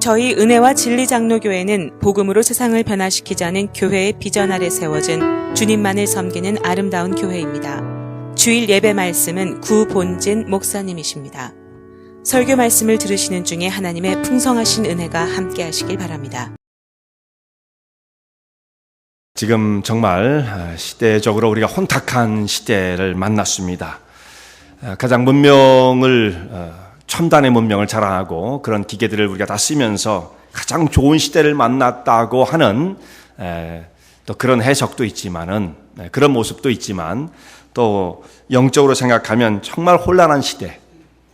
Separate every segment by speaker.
Speaker 1: 저희 은혜와 진리 장로교회는 복음으로 세상을 변화시키자는 교회의 비전 아래 세워진 주님만을 섬기는 아름다운 교회입니다. 주일 예배 말씀은 구본진 목사님이십니다. 설교 말씀을 들으시는 중에 하나님의 풍성하신 은혜가 함께 하시길 바랍니다.
Speaker 2: 지금 정말 시대적으로 우리가 혼탁한 시대를 만났습니다. 가장 첨단의 문명을 자랑하고 그런 기계들을 우리가 다 쓰면서 가장 좋은 시대를 만났다고 하는 또 그런 해석도 있지만은, 그런 모습도 있지만, 또 영적으로 생각하면 정말 혼란한 시대,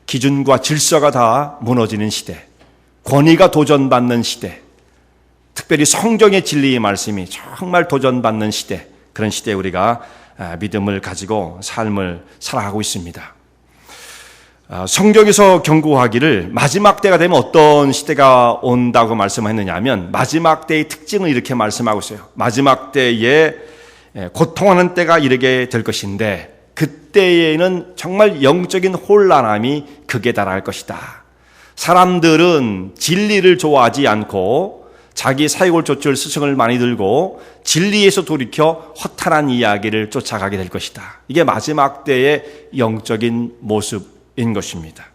Speaker 2: 기준과 질서가 다 무너지는 시대, 권위가 도전받는 시대, 특별히 성경의 진리의 말씀이 정말 도전받는 시대, 그런 시대에 우리가 믿음을 가지고 삶을 살아가고 있습니다. 성경에서 경고하기를 마지막 때가 되면 어떤 시대가 온다고 말씀했느냐 하면, 마지막 때의 특징을 이렇게 말씀하고 있어요. 마지막 때에 고통하는 때가 이르게 될 것인데 그때에는 정말 영적인 혼란함이 극에 달할 것이다. 사람들은 진리를 좋아하지 않고 자기 사익을 스승을 많이 들고 진리에서 돌이켜 허탄한 이야기를 쫓아가게 될 것이다. 이게 마지막 때의 영적인 모습인 것입니다.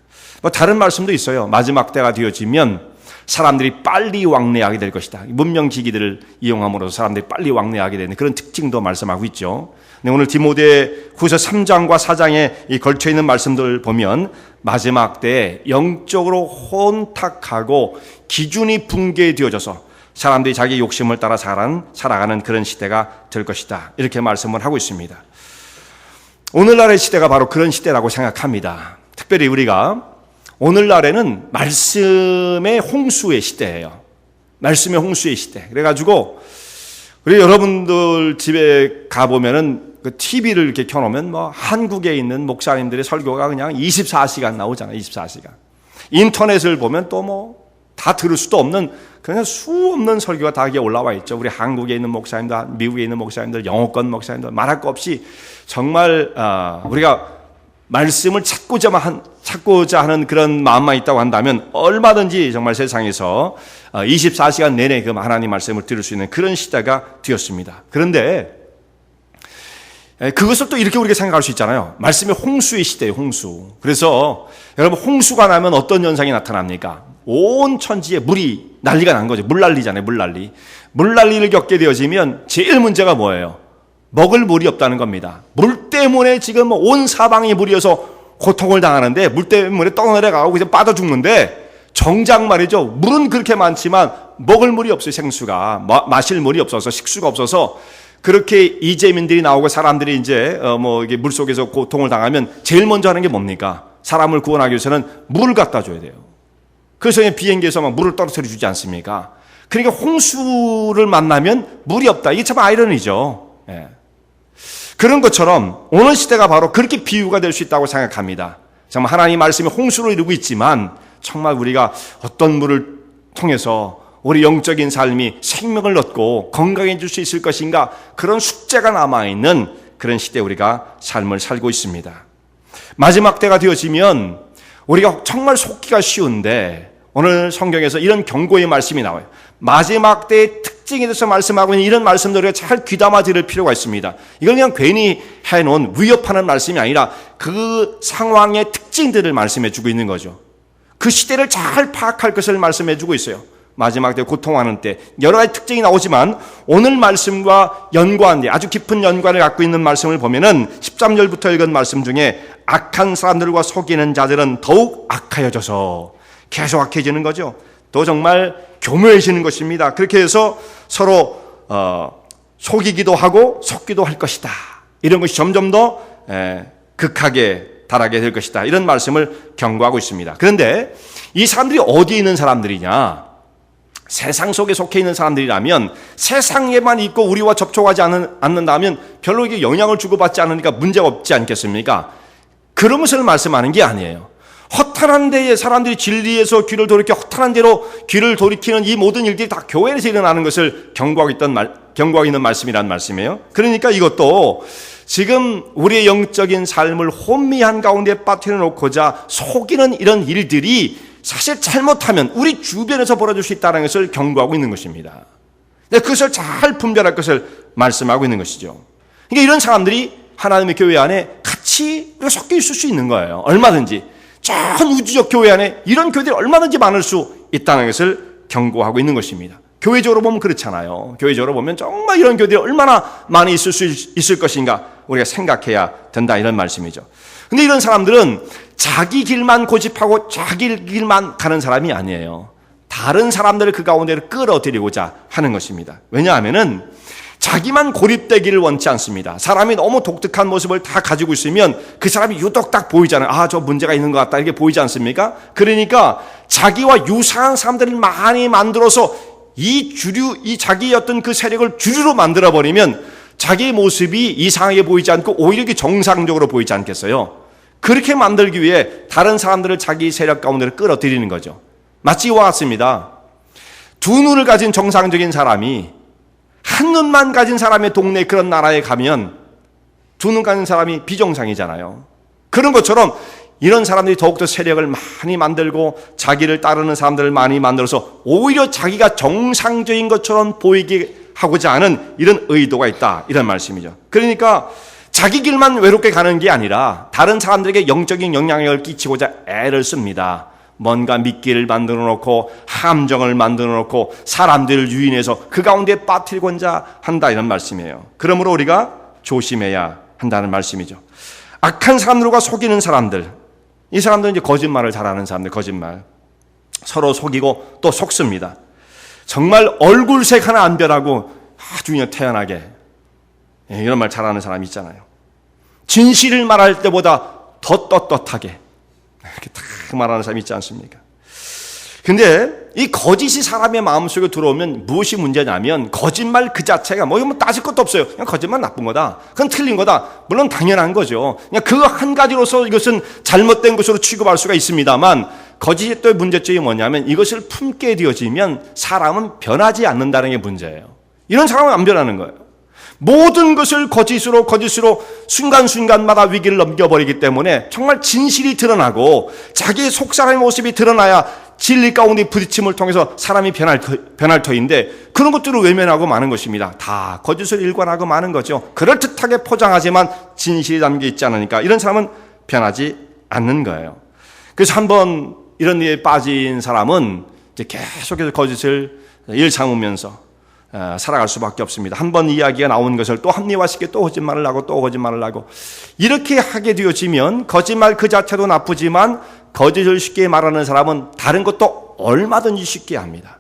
Speaker 2: 다른 말씀도 있어요. 마지막 때가 되어지면 사람들이 빨리 왕래하게 될 것이다. 문명지기들을 이용함으로써 사람들이 빨리 왕래하게 되는 그런 특징도 말씀하고 있죠. 오늘 디모데후서 3장과 4장에 걸쳐있는 말씀들을 보면 마지막 때에 영적으로 혼탁하고 기준이 붕괴되어져서 사람들이 자기 욕심을 따라 살아가는 그런 시대가 될 것이다. 이렇게 말씀을 하고 있습니다. 오늘날의 시대가 바로 그런 시대라고 생각합니다. 특별히 우리가 오늘날에는 말씀의 홍수의 시대예요. 말씀의 홍수의 시대. 그래가지고 우리 여러분들 집에 가보면은 그 TV를 이렇게 켜놓으면 한국에 있는 목사님들의 설교가 그냥 24시간 나오잖아요. 24시간. 인터넷을 보면 또 다 들을 수도 없는 그냥 수 없는 설교가 다 여기에 올라와 있죠. 우리 한국에 있는 목사님들, 미국에 있는 목사님들, 영어권 목사님들 말할 거 없이 정말 우리가 말씀을 찾고자 하는 그런 마음만 있다고 한다면 얼마든지 정말 세상에서 24시간 내내 그 하나님 말씀을 들을 수 있는 그런 시대가 되었습니다. 그런데 그것을 또 이렇게 우리가 생각할 수 있잖아요. 말씀의 홍수의 시대예요, 홍수. 그래서 여러분, 홍수가 나면 어떤 현상이 나타납니까? 온 천지에 물이 난리가 난 거죠. 물난리잖아요, 물난리. 물난리를 겪게 되어지면 제일 문제가 뭐예요? 먹을 물이 없다는 겁니다. 물 때문에 지금 온 사방이 물이어서 고통을 당하는데, 물 때문에 떠내려가고 그냥 빠져 죽는데, 정작 말이죠. 물은 그렇게 많지만 먹을 물이 없어요, 생수가. 마실 물이 없어서, 식수가 없어서. 그렇게 이재민들이 나오고 사람들이 이제 이게 물 속에서 고통을 당하면 제일 먼저 하는 게 뭡니까? 사람을 구원하기 위해서는 물을 갖다 줘야 돼요. 그래서 비행기에서 물을 떨어뜨려 주지 않습니까? 그러니까 홍수를 만나면 물이 없다. 이게 참 아이러니죠. 예. 그런 것처럼 오늘 시대가 바로 그렇게 비유가 될 수 있다고 생각합니다. 정말 하나님 말씀이 홍수로 이루고 있지만 정말 우리가 어떤 물을 통해서 우리 영적인 삶이 생명을 얻고 건강해질 수 있을 것인가, 그런 숙제가 남아있는 그런 시대에 우리가 삶을 살고 있습니다. 마지막 때가 되어지면 우리가 정말 속기가 쉬운데 오늘 성경에서 이런 경고의 말씀이 나와요. 마지막 때의 특징에 대해서 말씀하고 있는 이런 말씀들을 우리가 잘 귀담아 들을 필요가 있습니다. 이건 그냥 괜히 해놓은 위협하는 말씀이 아니라 그 상황의 특징들을 말씀해 주고 있는 거죠. 그 시대를 잘 파악할 것을 말씀해 주고 있어요. 마지막 때 고통하는 때 여러 가지 특징이 나오지만 오늘 말씀과 연관돼 아주 깊은 연관을 갖고 있는 말씀을 보면은 13절부터 읽은 말씀 중에 악한 사람들과 속이는 자들은 더욱 악하여져서 계속 악해지는 거죠. 또 정말 교묘해지는 것입니다. 그렇게 해서 서로 속이기도 하고 속기도 할 것이다. 이런 것이 점점 더 극하게 달하게 될 것이다. 이런 말씀을 경고하고 있습니다. 그런데 이 사람들이 어디에 있는 사람들이냐? 세상 속에 속해 있는 사람들이라면 세상에만 있고 우리와 접촉하지 않는다면 별로 이게 영향을 주고받지 않으니까 문제가 없지 않겠습니까? 그런 것을 말씀하는 게 아니에요. 허탄한 데에 사람들이 진리에서 귀를 돌이켜 허탄한 데로 귀를 돌이키는 이 모든 일들이 다 교회에서 일어나는 것을 경고하고 있는 말씀이란 말씀이에요. 그러니까 이것도 지금 우리의 영적인 삶을 혼미한 가운데 빠뜨려 놓고자 속이는 이런 일들이 사실 잘못하면 우리 주변에서 벌어질 수 있다는 것을 경고하고 있는 것입니다. 그것을 잘 분별할 것을 말씀하고 있는 것이죠. 그러니까 이런 사람들이 하나님의 교회 안에 같이 섞여 있을 수 있는 거예요. 얼마든지. 전 우주적 교회 안에 이런 교회들이 얼마든지 많을 수 있다는 것을 경고하고 있는 것입니다. 교회적으로 보면 그렇잖아요. 교회적으로 보면 정말 이런 교회들이 얼마나 많이 있을 것인가 우리가 생각해야 된다, 이런 말씀이죠. 근데 이런 사람들은 자기 길만 고집하고 자기 길만 가는 사람이 아니에요. 다른 사람들을 그 가운데를 끌어들이고자 하는 것입니다. 왜냐하면은 자기만 고립되기를 원치 않습니다. 사람이 너무 독특한 모습을 다 가지고 있으면 그 사람이 유독 딱 보이잖아요. 아, 저 문제가 있는 것 같다, 이렇게 보이지 않습니까? 그러니까 자기와 유사한 사람들을 많이 만들어서 이 자기의 어떤 그 세력을 주류로 만들어버리면 자기의 모습이 이상하게 보이지 않고 오히려 정상적으로 보이지 않겠어요? 그렇게 만들기 위해 다른 사람들을 자기 세력 가운데로 끌어들이는 거죠. 마치 이와 같습니다. 두 눈을 가진 정상적인 사람이 한 눈만 가진 사람의 동네 그런 나라에 가면 두 눈 가진 사람이 비정상이잖아요. 그런 것처럼 이런 사람들이 더욱더 세력을 많이 만들고 자기를 따르는 사람들을 많이 만들어서 오히려 자기가 정상적인 것처럼 보이게 하고자 하는 이런 의도가 있다, 이런 말씀이죠. 그러니까 자기 길만 외롭게 가는 게 아니라 다른 사람들에게 영적인 영향력을 끼치고자 애를 씁니다. 뭔가 미끼를 만들어 놓고 함정을 만들어 놓고 사람들을 유인해서 그 가운데 빠뜨리고자 한다, 이런 말씀이에요. 그러므로 우리가 조심해야 한다는 말씀이죠. 악한 사람들과 속이는 사람들, 이 사람들은 이제 거짓말을 잘하는 사람들, 거짓말 서로 속이고 또 속습니다. 정말 얼굴색 하나 안 변하고 아주 그냥 태연하게 이런 말 잘하는 사람이 있잖아요. 진실을 말할 때보다 더 떳떳하게 이렇게 딱 말하는 사람이 있지 않습니까? 근데 이 거짓이 사람의 마음속에 들어오면 무엇이 문제냐면 거짓말 그 자체가 뭐 따질 것도 없어요. 그냥 거짓말 나쁜 거다, 그건 틀린 거다, 물론 당연한 거죠. 그냥 그 한 가지로서 이것은 잘못된 것으로 취급할 수가 있습니다만 거짓의 또 문제점이 뭐냐면 이것을 품게 되어지면 사람은 변하지 않는다는 게 문제예요. 이런 사람은 안 변하는 거예요. 모든 것을 거짓으로 순간순간마다 위기를 넘겨버리기 때문에 정말 진실이 드러나고 자기의 속사람의 모습이 드러나야 진리 가운데 부딪힘을 통해서 사람이 변할 터인데 그런 것들을 외면하고 마는 것입니다. 다 거짓을 일관하고 마는 거죠. 그럴듯하게 포장하지만 진실이 담겨 있지 않으니까 이런 사람은 변하지 않는 거예요. 그래서 한번 이런 일에 빠진 사람은 이제 계속해서 거짓을 일삼으면서 살아갈 수밖에 없습니다. 한 번 이야기가 나온 것을 또 합리화시켜 또 거짓말을 하고 또 거짓말을 하고 이렇게 하게 되어지면 거짓말 그 자체도 나쁘지만 거짓을 쉽게 말하는 사람은 다른 것도 얼마든지 쉽게 합니다.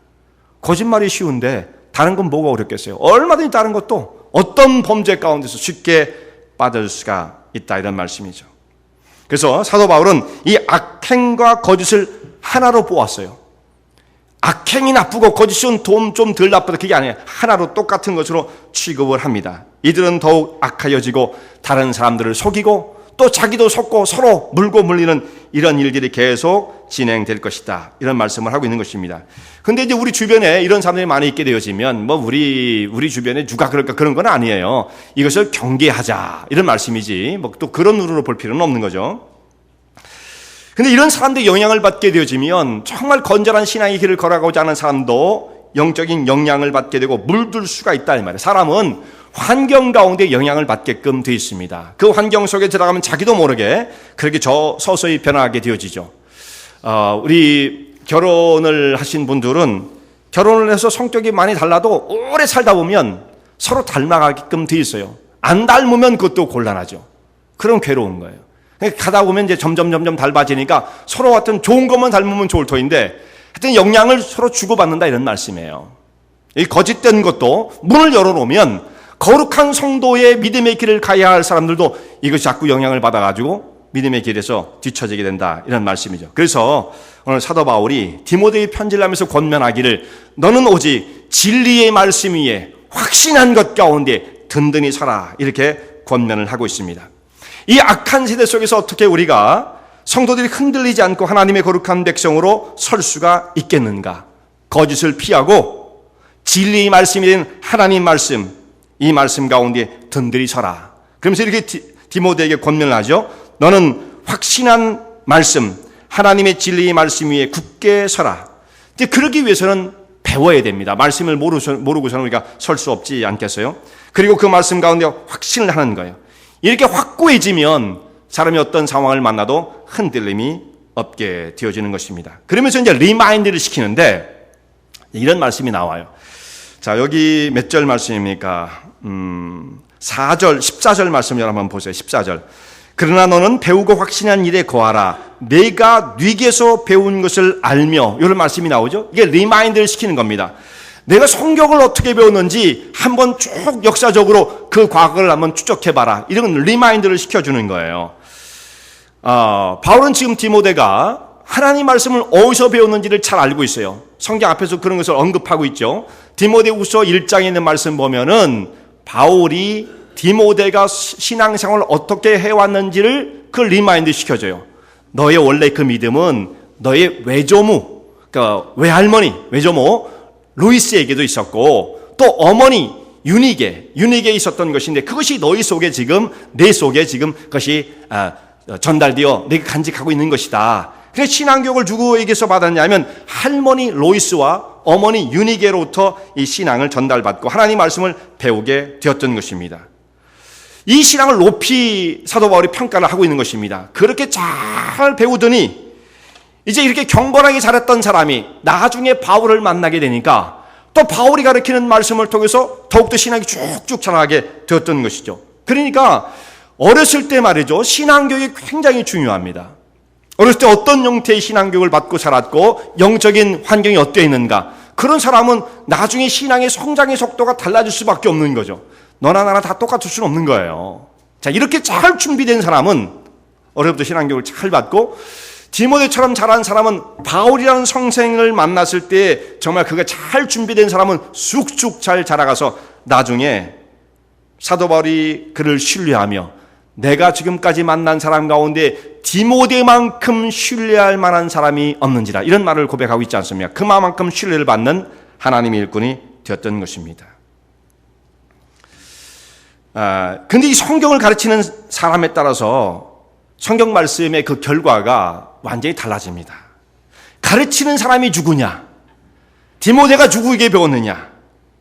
Speaker 2: 거짓말이 쉬운데 다른 건 뭐가 어렵겠어요? 얼마든지 다른 것도 어떤 범죄 가운데서 쉽게 빠질 수가 있다, 이런 말씀이죠. 그래서 사도 바울은 이 악행과 거짓을 하나로 보았어요. 악행이 나쁘고 거짓은 좀 덜 나쁘다, 그게 아니에요. 하나로 똑같은 것으로 취급을 합니다. 이들은 더욱 악하여지고 다른 사람들을 속이고 또 자기도 속고 서로 물고 물리는 이런 일들이 계속 진행될 것이다, 이런 말씀을 하고 있는 것입니다. 근데 이제 우리 주변에 이런 사람들이 많이 있게 되어지면 뭐 우리 주변에 누가 그럴까, 그런 건 아니에요. 이것을 경계하자, 이런 말씀이지 뭐 또 그런 눈으로 볼 필요는 없는 거죠. 근데 이런 사람들이 영향을 받게 되어지면 정말 건전한 신앙의 길을 걸어가고자 하는 사람도 영적인 영향을 받게 되고 물들 수가 있다, 이 말이에요. 사람은 환경 가운데 영향을 받게끔 되어 있습니다. 그 환경 속에 들어가면 자기도 모르게 그렇게 서서히 변하게 되어지죠. 우리 결혼을 하신 분들은 결혼을 해서 성격이 많이 달라도 오래 살다 보면 서로 닮아가게끔 되어 있어요. 안 닮으면 그것도 곤란하죠. 그럼 괴로운 거예요. 가다 보면 이제 점점 닮아지니까 서로 같은 좋은 것만 닮으면 좋을 터인데 하여튼 영향을 서로 주고받는다, 이런 말씀이에요. 이 거짓된 것도 문을 열어놓으면 거룩한 성도의 믿음의 길을 가야 할 사람들도 이것이 자꾸 영향을 받아가지고 믿음의 길에서 뒤처지게 된다, 이런 말씀이죠. 그래서 오늘 사도 바울이 디모데에 편지를 하면서 권면하기를 너는 오직 진리의 말씀 위에 확신한 것 가운데 든든히 서라, 이렇게 권면을 하고 있습니다. 이 악한 세대 속에서 어떻게 우리가 성도들이 흔들리지 않고 하나님의 거룩한 백성으로 설 수가 있겠는가? 거짓을 피하고 진리의 말씀이 된 하나님 말씀, 이 말씀 가운데 든든히 서라. 그러면서 이렇게 디모데에게 권면을 하죠. 너는 확신한 말씀, 하나님의 진리의 말씀 위에 굳게 서라. 근데 그러기 위해서는 배워야 됩니다. 말씀을 모르고서는 우리가 설 수 없지 않겠어요? 그리고 그 말씀 가운데 확신을 하는 거예요. 이렇게 확고해지면 사람이 어떤 상황을 만나도 흔들림이 없게 되어지는 것입니다. 그러면서 이제 리마인드를 시키는데 이런 말씀이 나와요. 자, 여기 몇 절 말씀입니까? 4절, 14절 말씀 여러분 한번 보세요. 14절. 그러나 너는 배우고 확신한 일에 거하라. 내가 네게서 배운 것을 알며. 이런 말씀이 나오죠. 이게 리마인드를 시키는 겁니다. 내가 성경을 어떻게 배웠는지 한번 쭉 역사적으로 그 과거를 한번 추적해봐라. 이런 리마인드를 시켜주는 거예요. 바울은 지금 디모데가 하나님 말씀을 어디서 배웠는지를 잘 알고 있어요. 성경 앞에서 그런 것을 언급하고 있죠. 디모데후서 1장에 있는 말씀 보면은 바울이 디모데가 신앙생활을 어떻게 해왔는지를 그 리마인드 시켜줘요. 너의 원래 그 믿음은 너의 외조모, 그러니까 외조모 루이스에게도 있었고 또 어머니 유니게 있었던 것인데 그것이 너희 속에 지금 내 속에 지금 그것이 전달되어 내가 간직하고 있는 것이다. 그래서 신앙교육을 누구에게서 받았냐면 할머니 로이스와 어머니 유니게로부터 이 신앙을 전달받고 하나님 말씀을 배우게 되었던 것입니다. 이 신앙을 높이 사도 바울이 평가를 하고 있는 것입니다. 그렇게 잘 배우더니 이제 이렇게 경건하게 잘했던 사람이 나중에 바울을 만나게 되니까 또 바울이 가르치는 말씀을 통해서 더욱더 신앙이 쭉쭉 자라게 되었던 것이죠. 그러니까 어렸을 때 말이죠. 신앙교육이 굉장히 중요합니다. 어렸을 때 어떤 형태의 신앙교육을 받고 자랐고 영적인 환경이 어떠해 있는가. 그런 사람은 나중에 신앙의 성장의 속도가 달라질 수밖에 없는 거죠. 너나 나나 다 똑같을 수는 없는 거예요. 자, 이렇게 잘 준비된 사람은 어려부터 신앙교육을 잘 받고 디모데처럼 자란 사람은 바울이라는 성생을 만났을 때 정말 그가 잘 준비된 사람은 쑥쑥 잘 자라가서 나중에 사도 바울이 그를 신뢰하며 내가 지금까지 만난 사람 가운데 디모데만큼 신뢰할 만한 사람이 없는지라 이런 말을 고백하고 있지 않습니까? 그만큼 신뢰를 받는 하나님의 일꾼이 되었던 것입니다. 근데 이 성경을 가르치는 사람에 따라서 성경 말씀의 그 결과가 완전히 달라집니다. 가르치는 사람이 누구냐? 디모데가 누구에게 배웠느냐?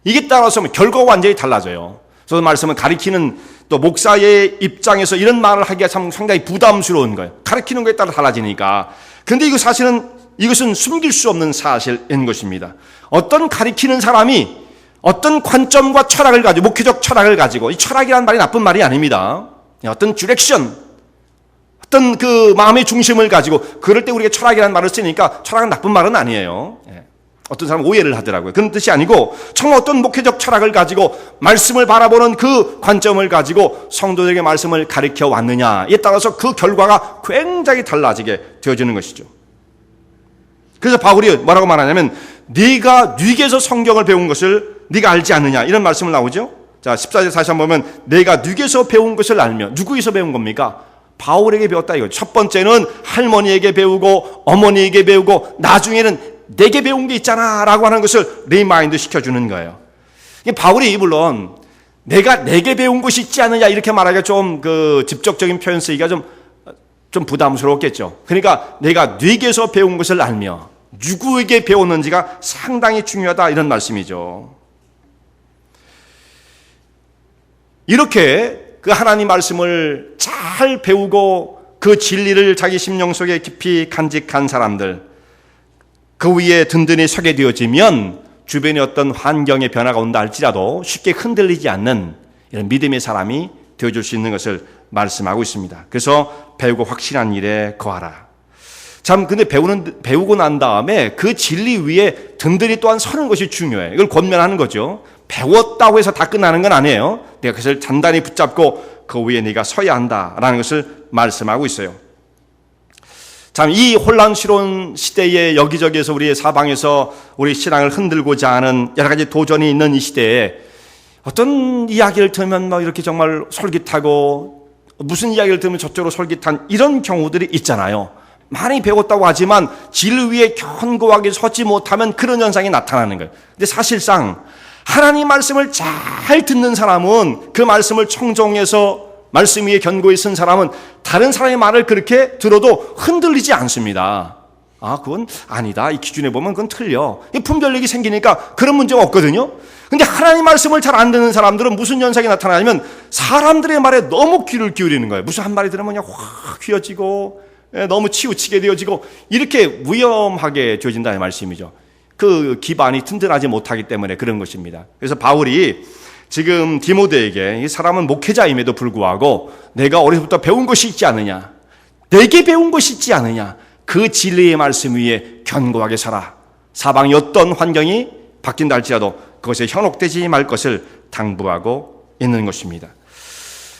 Speaker 2: 이게 따라서 결과가 완전히 달라져요. 그래서 말씀은 가르치는 또 목사의 입장에서 이런 말을 하기가 참 상당히 부담스러운 거예요. 가르치는 것에 따라 달라지니까. 근데 이거 사실은 이것은 숨길 수 없는 사실인 것입니다. 어떤 가르치는 사람이 어떤 관점과 철학을 가지고 목회적 철학을 가지고 이 철학이라는 말이 나쁜 말이 아닙니다. 어떤 디렉션, 어떤 그 마음의 중심을 가지고 그럴 때 우리가 철학이라는 말을 쓰니까 철학은 나쁜 말은 아니에요. 어떤 사람은 오해를 하더라고요. 그런 뜻이 아니고 정말 어떤 목회적 철학을 가지고 말씀을 바라보는 그 관점을 가지고 성도들에게 말씀을 가르쳐 왔느냐에 따라서 그 결과가 굉장히 달라지게 되어지는 것이죠. 그래서 바울이 뭐라고 말하냐면 네가 네게서 성경을 배운 것을 네가 알지 않느냐 이런 말씀을 나오죠. 자, 14절 다시 한번 보면 내가 네게서 배운 것을 알며 누구에서 배운 겁니까? 바울에게 배웠다 이거죠. 첫 번째는 할머니에게 배우고 어머니에게 배우고 나중에는 내게 배운 게 있잖아 라고 하는 것을 리마인드 시켜주는 거예요. 바울이 물론 내게 배운 것이 있지 않느냐 이렇게 말하기가 좀 그 직접적인 표현 쓰기가 좀 부담스럽겠죠. 그러니까 내가 네게서 배운 것을 알며 누구에게 배웠는지가 상당히 중요하다 이런 말씀이죠. 이렇게 그 하나님 말씀을 잘 배우고 그 진리를 자기 심령 속에 깊이 간직한 사람들 그 위에 든든히 서게 되어지면 주변에 어떤 환경의 변화가 온다 할지라도 쉽게 흔들리지 않는 이런 믿음의 사람이 되어줄 수 있는 것을 말씀하고 있습니다. 그래서 배우고 확신한 일에 거하라. 참 근데 배우고 난 다음에 그 진리 위에 든든히 또한 서는 것이 중요해요. 이걸 권면하는 거죠. 배웠다고 해서 다 끝나는 건 아니에요. 내가 그것을 단단히 붙잡고 그 위에 네가 서야 한다라는 것을 말씀하고 있어요. 참 이 혼란스러운 시대에 여기저기에서 우리의 사방에서 우리 신앙을 흔들고자 하는 여러 가지 도전이 있는 이 시대에 어떤 이야기를 들으면 막 이렇게 정말 솔깃하고 무슨 이야기를 들으면 저쪽으로 솔깃한 이런 경우들이 있잖아요. 많이 배웠다고 하지만 진리 위에 견고하게 서지 못하면 그런 현상이 나타나는 거예요. 근데 사실상 하나님 말씀을 잘 듣는 사람은 그 말씀을 청종해서 말씀 위에 견고히 쓴 사람은 다른 사람의 말을 그렇게 들어도 흔들리지 않습니다. 아, 그건 아니다. 이 기준에 보면 그건 틀려. 이 분별력이 생기니까 그런 문제가 없거든요. 근데 하나님 말씀을 잘 안 듣는 사람들은 무슨 현상이 나타나냐면 사람들의 말에 너무 귀를 기울이는 거예요. 무슨 한 말이 들으면 그냥 확 휘어지고 너무 치우치게 되어지고 이렇게 위험하게 되어진다는 말씀이죠. 그 기반이 튼튼하지 못하기 때문에 그런 것입니다. 그래서 바울이 지금 디모데에게 이 사람은 목회자임에도 불구하고 내가 어려서부터 배운 것이 있지 않느냐, 내게 배운 것이 있지 않느냐, 그 진리의 말씀 위에 견고하게 살아. 사방이 어떤 환경이 바뀐다 할지라도 그것에 현혹되지 말 것을 당부하고 있는 것입니다.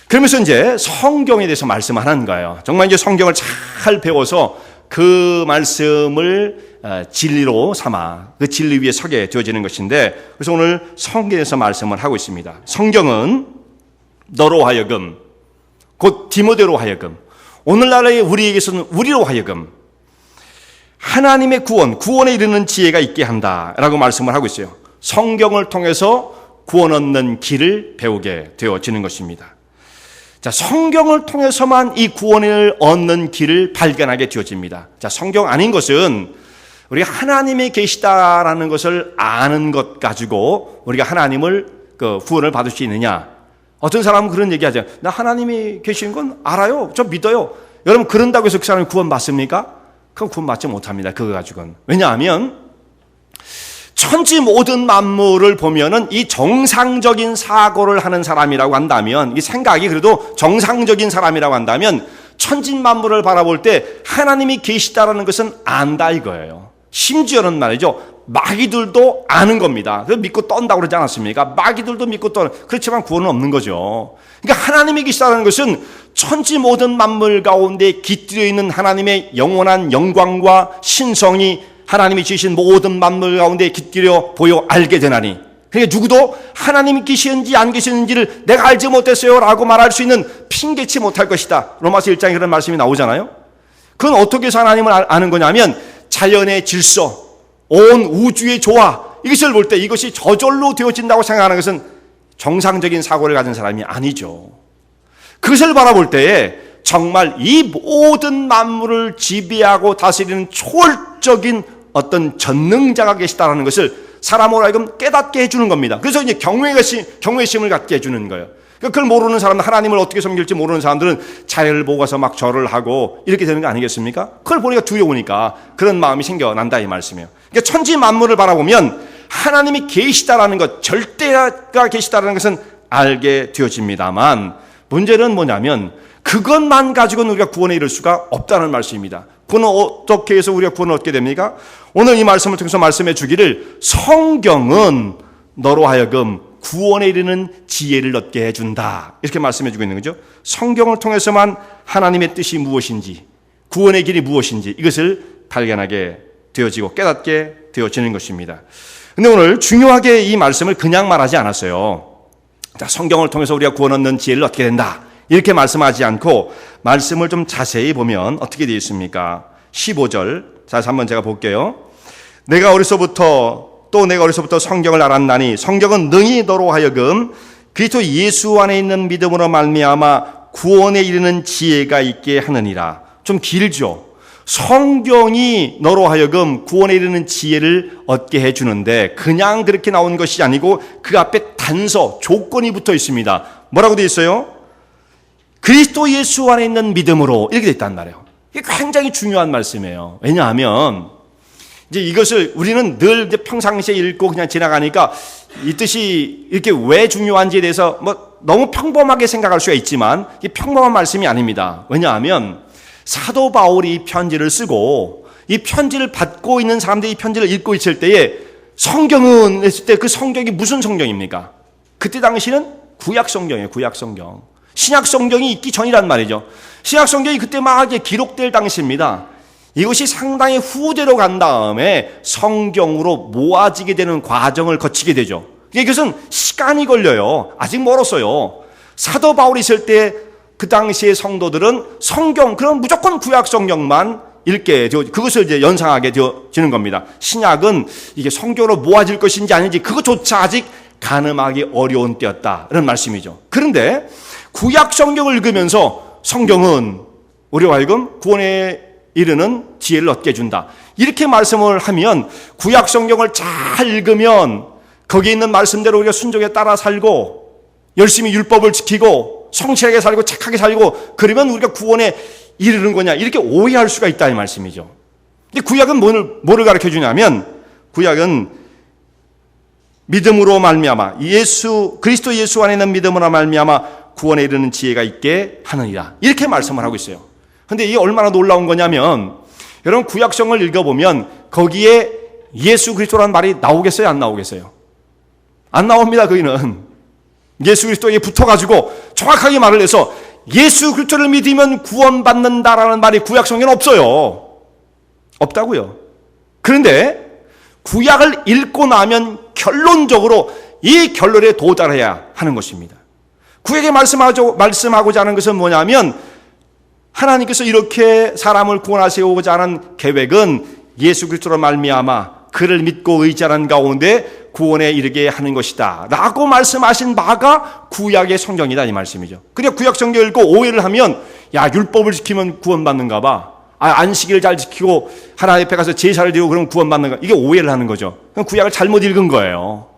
Speaker 2: 그러면서 이제 성경에 대해서 말씀하는 거예요. 정말 이제 성경을 잘 배워서 그 말씀을 진리로 삼아 그 진리 위에 서게 되어지는 것인데, 그래서 오늘 성경에서 말씀을 하고 있습니다. 성경은 너로 하여금, 곧 디모데로 하여금, 오늘날의 우리에게서는 우리로 하여금 하나님의 구원에 이르는 지혜가 있게 한다라고 말씀을 하고 있어요. 성경을 통해서 구원 얻는 길을 배우게 되어지는 것입니다. 자, 성경을 통해서만 이 구원을 얻는 길을 발견하게 되어집니다. 자, 성경 아닌 것은 우리가 하나님이 계시다라는 것을 아는 것 가지고 우리가 하나님을 구원을 받을 수 있느냐? 어떤 사람은 그런 얘기하죠. 나 하나님이 계시는 건 알아요. 저 믿어요. 여러분 그런다고 해서 그 사람이 구원 받습니까? 그건 구원 받지 못합니다. 그거 가지고는. 왜냐하면 천지 모든 만물을 보면은 이 정상적인 사고를 하는 사람이라고 한다면, 이 생각이 그래도 정상적인 사람이라고 한다면 천지 만물을 바라볼 때 하나님이 계시다라는 것은 안다 이거예요. 심지어는 말이죠, 마귀들도 아는 겁니다. 그래서 믿고 떤다고 그러지 않았습니까? 마귀들도 믿고 떠는, 그렇지만 구원은 없는 거죠. 그러니까 하나님이 계시다는 것은 천지 모든 만물 가운데 깃들여 있는 하나님의 영원한 영광과 신성이 하나님이 지으신 모든 만물 가운데 깃들여 보여 알게 되나니, 그러니까 누구도 하나님이 계시는지 안 계시는지를 내가 알지 못했어요 라고 말할 수 있는 핑계치 못할 것이다. 로마서 1장에 그런 말씀이 나오잖아요. 그건 어떻게 해서 하나님을 아는 거냐면 자연의 질서, 온 우주의 조화, 이것을 볼 때 이것이 저절로 되어진다고 생각하는 것은 정상적인 사고를 가진 사람이 아니죠. 그것을 바라볼 때에 정말 이 모든 만물을 지배하고 다스리는 초월적인 어떤 전능자가 계시다는 것을 사람으로 하여금 깨닫게 해주는 겁니다. 그래서 이제 경외심을 갖게 해주는 거예요. 그걸 모르는 사람은, 하나님을 어떻게 섬길지 모르는 사람들은 자연을 보고 가서 막 절을 하고 이렇게 되는 거 아니겠습니까? 그걸 보니까 두려우니까 그런 마음이 생겨난다 이 말씀이에요. 그러니까 천지 만물을 바라보면 하나님이 계시다라는 것, 절대가 계시다라는 것은 알게 되어집니다만, 문제는 뭐냐면 그것만 가지고는 우리가 구원에 이를 수가 없다는 말씀입니다. 그건 어떻게 해서 우리가 구원을 얻게 됩니까? 오늘 이 말씀을 통해서 말씀해 주기를 성경은 너로 하여금 구원에 이르는 지혜를 얻게 해준다, 이렇게 말씀해 주고 있는 거죠. 성경을 통해서만 하나님의 뜻이 무엇인지, 구원의 길이 무엇인지 이것을 발견하게 되어지고 깨닫게 되어지는 것입니다. 근데 오늘 중요하게 이 말씀을 그냥 말하지 않았어요. 자, 성경을 통해서 우리가 구원 얻는 지혜를 얻게 된다, 이렇게 말씀하지 않고 말씀을 좀 자세히 보면 어떻게 되어 있습니까? 15절, 자, 한번 제가 볼게요. 내가 어려서부터 성경을 알았나니 성경은 능히 너로 하여금 그리스도 예수 안에 있는 믿음으로 말미암아 구원에 이르는 지혜가 있게 하느니라. 좀 길죠. 성경이 너로 하여금 구원에 이르는 지혜를 얻게 해주는데 그냥 그렇게 나온 것이 아니고 그 앞에 단서, 조건이 붙어 있습니다. 뭐라고 되어 있어요? 그리스도 예수 안에 있는 믿음으로, 이렇게 되어 있단 말이에요. 이게 굉장히 중요한 말씀이에요. 왜냐하면 이제 이것을 우리는 늘 이제 평상시에 읽고 그냥 지나가니까 이 뜻이 이렇게 왜 중요한지에 대해서 뭐 너무 평범하게 생각할 수가 있지만 이 평범한 말씀이 아닙니다. 왜냐하면 사도 바울이 이 편지를 쓰고 이 편지를 받고 있는 사람들이 이 편지를 읽고 있을 때에 성경은 했을 때 그 성경이 무슨 성경입니까? 그때 당시는 구약 성경이에요. 구약 성경. 신약 성경이 있기 전이란 말이죠. 신약 성경이 그때 막 기록될 당시입니다. 이것이 상당히 후대로 간 다음에 성경으로 모아지게 되는 과정을 거치게 되죠. 이것은 시간이 걸려요. 아직 멀었어요. 사도 바울이 있을 때 그 당시의 성도들은 성경, 그럼 무조건 구약 성경만 읽게 되어, 그것을 이제 연상하게 되어지는 겁니다. 신약은 이게 성경으로 모아질 것인지 아닌지 그것조차 아직 가늠하기 어려운 때였다, 이런 말씀이죠. 그런데 구약 성경을 읽으면서 성경은 우리와 하여금 구원에 이르는 지혜를 얻게 해준다. 이렇게 말씀을 하면 구약 성경을 잘 읽으면 거기에 있는 말씀대로 우리가 순종에 따라 살고 열심히 율법을 지키고 성실하게 살고 착하게 살고 그러면 우리가 구원에 이르는 거냐 이렇게 오해할 수가 있다 이 말씀이죠. 근데 구약은 뭐를 가르쳐 주냐면 구약은 믿음으로 말미암아 그리스도 예수 안에 있는 믿음으로 말미암아 구원에 이르는 지혜가 있게 하느니라 이렇게 말씀을 하고 있어요. 근데 이게 얼마나 놀라운 거냐면 여러분 구약성을 읽어보면 거기에 예수 그리스도라는 말이 나오겠어요? 안 나오겠어요? 안 나옵니다. 거기는 예수 그리스도에 붙어가지고 정확하게 말을 해서 예수 그리스도를 믿으면 구원받는다라는 말이 구약성에는 없어요. 없다고요. 그런데 구약을 읽고 나면 결론적으로 이 결론에 도달해야 하는 것입니다. 구약에 말씀하고자 하는 것은 뭐냐면 하나님께서 이렇게 사람을 구원하시고자 하는 계획은 예수 그리스도로 말미암아 그를 믿고 의지하는 가운데 구원에 이르게 하는 것이다 라고 말씀하신 바가 구약의 성경이다 이 말씀이죠. 그냥 구약 성경 읽고 오해를 하면 야 율법을 지키면 구원받는가 봐. 안식일을 잘 지키고 하나님 앞에 가서 제사를 드리고 그러면 구원받는가. 이게 오해를 하는 거죠. 그럼 구약을 잘못 읽은 거예요.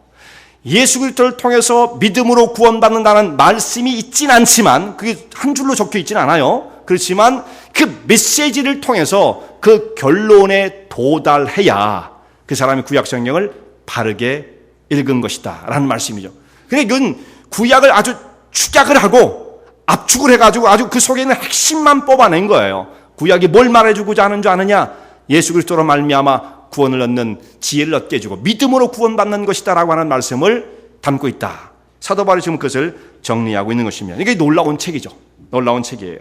Speaker 2: 예수 그리스도를 통해서 믿음으로 구원받는다는 말씀이 있진 않지만 그게 한 줄로 적혀 있진 않아요. 그렇지만 그 메시지를 통해서 그 결론에 도달해야 그 사람이 구약 성경을 바르게 읽은 것이다 라는 말씀이죠. 그러니까 이건 구약을 아주 축약을 하고 압축을 해가지고 아주 그 속에 있는 핵심만 뽑아낸 거예요. 구약이 뭘 말해주고자 하는 줄 아느냐? 예수 그리스도로 말미암아 구원을 얻는 지혜를 얻게 해주고 믿음으로 구원받는 것이다 라고 하는 말씀을 담고 있다. 사도 바울이 지금 그것을 정리하고 있는 것입니다. 이게 놀라운 책이죠. 놀라운 책이에요.